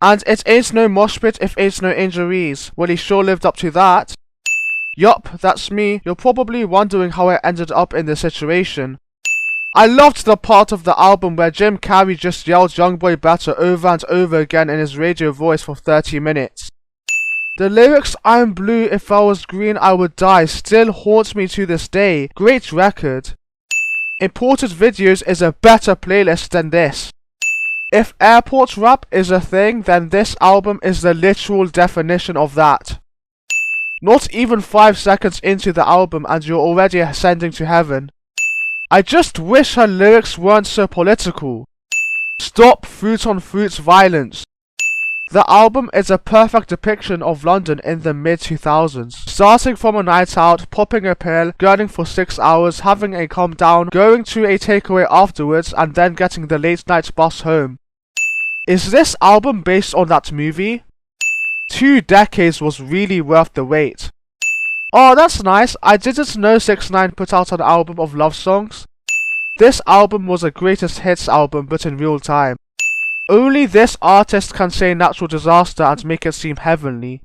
And it ain't no mosh pit if it's no injuries. Well, he sure lived up to that. Yup, that's me. You're probably wondering how I ended up in this situation. I loved the part of the album where Jim Carrey just yelled Young Boy Better over and over again in his radio voice for 30 minutes. The lyrics I'm blue, if I was green I would die still haunts me to this day. Great record. Imported Videos is a better playlist than this. If airport rap is a thing, then this album is the literal definition of that. Not even 5 seconds into the album and you're already ascending to heaven. I just wish her lyrics weren't so political. Stop fruit on fruit violence. The album is a perfect depiction of London in the mid-2000s. Starting from a night out, popping a pill, gurning for 6 hours, having a calm down, going to a takeaway afterwards, and then getting the late night bus home. Is this album based on that movie? 2 decades was really worth the wait. Oh, that's nice. I didn't know 6ix9ine put out an album of love songs. This album was a greatest hits album, but in real time. Only this artist can say natural disaster and make it seem heavenly.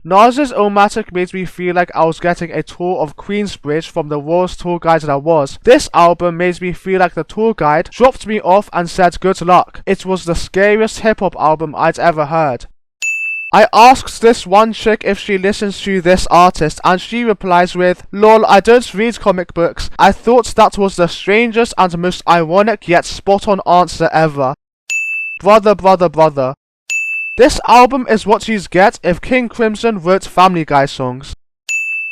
Nas's Omatic made me feel like I was getting a tour of Queensbridge from the worst tour guide that I was. This album made me feel like the tour guide dropped me off and said good luck. It was the scariest hip hop album I'd ever heard. I asked this one chick if she listens to this artist and she replies with, "Lol, I don't read comic books." I thought that was the strangest and most ironic yet spot on answer ever. Brother. This album is what you'd get if King Crimson wrote Family Guy songs.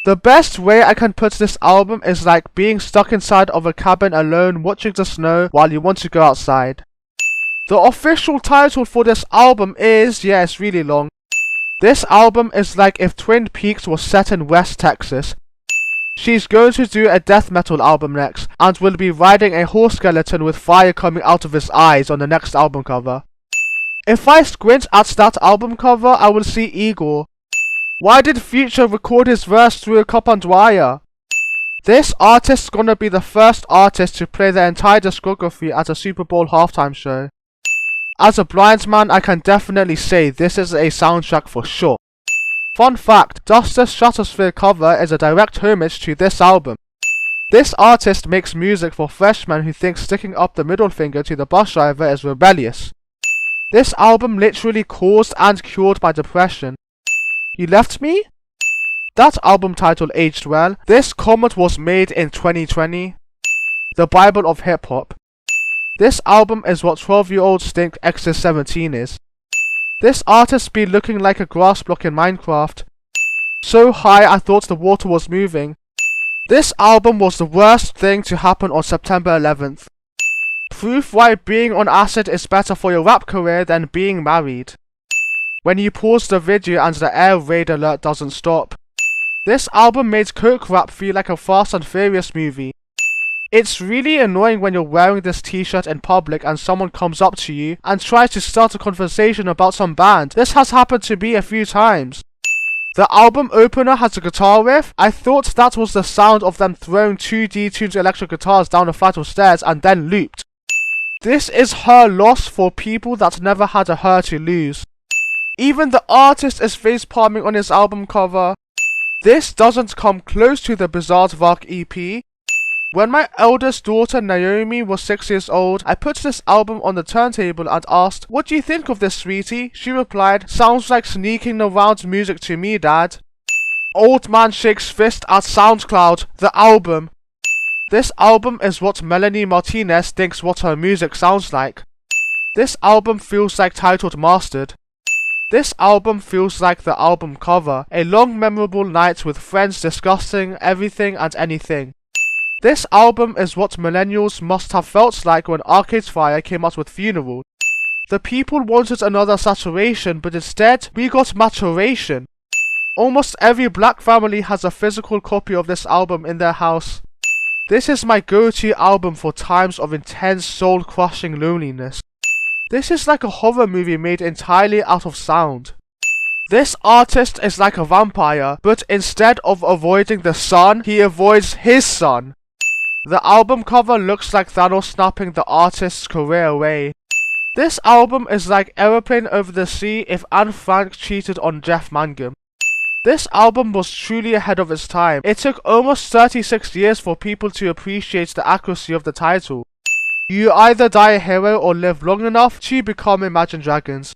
The best way I can put this album is like being stuck inside of a cabin alone watching the snow while you want to go outside. The official title for this album is, yeah, it's really long. This album is like if Twin Peaks was set in West Texas. She's going to do a death metal album next, and will be riding a horse skeleton with fire coming out of his eyes on the next album cover. If I squint at that album cover, I will see Igor. Why did Future record his verse through a cup and wire? This artist's gonna be the first artist to play their entire discography at a Super Bowl halftime show. As a blind man, I can definitely say this is a soundtrack for sure. Fun fact, Duster's Stratosphere cover is a direct homage to this album. This artist makes music for freshmen who think sticking up the middle finger to the bus driver is rebellious. This album literally caused and cured my depression. You left me? That album title aged well. This comment was made in 2020. The Bible of Hip Hop. This album is what 12-year-olds think Exodus 17 is. This artist be looking like a grass block in Minecraft. So high I thought the water was moving. This album was the worst thing to happen on September 11th. Proof why being on acid is better for your rap career than being married. When you pause the video and the air raid alert doesn't stop. This album made coke rap feel like a Fast and Furious movie. It's really annoying when you're wearing this t-shirt in public and someone comes up to you and tries to start a conversation about some band. This has happened to me a few times. The album opener has a guitar riff. I thought that was the sound of them throwing 2 detuned electric guitars down a flight of stairs and then looped. This is her loss for people that never had a her to lose. Even the artist is face palming on his album cover. This doesn't come close to the Bizarre Vark EP. When my eldest daughter Naomi was 6 years old, I put this album on the turntable and asked, "What do you think of this, sweetie?" She replied, "Sounds like sneaking around music to me, Dad." Old man shakes fist at SoundCloud, the album. This album is what Melanie Martinez thinks what her music sounds like. This album feels like titled Mastered. This album feels like the album cover, a long memorable night with friends discussing everything and anything. This album is what millennials must have felt like when Arcade Fire came out with Funeral. The people wanted another saturation, but instead, we got maturation. Almost every black family has a physical copy of this album in their house. This is my go-to album for times of intense soul-crushing loneliness. This is like a horror movie made entirely out of sound. This artist is like a vampire, but instead of avoiding the sun, he avoids his son. The album cover looks like Thanos snapping the artist's career away. This album is like Aeroplane Over the Sea if Anne Frank cheated on Jeff Mangum. This album was truly ahead of its time. It took almost 36 years for people to appreciate the accuracy of the title. You either die a hero or live long enough to become Imagine Dragons.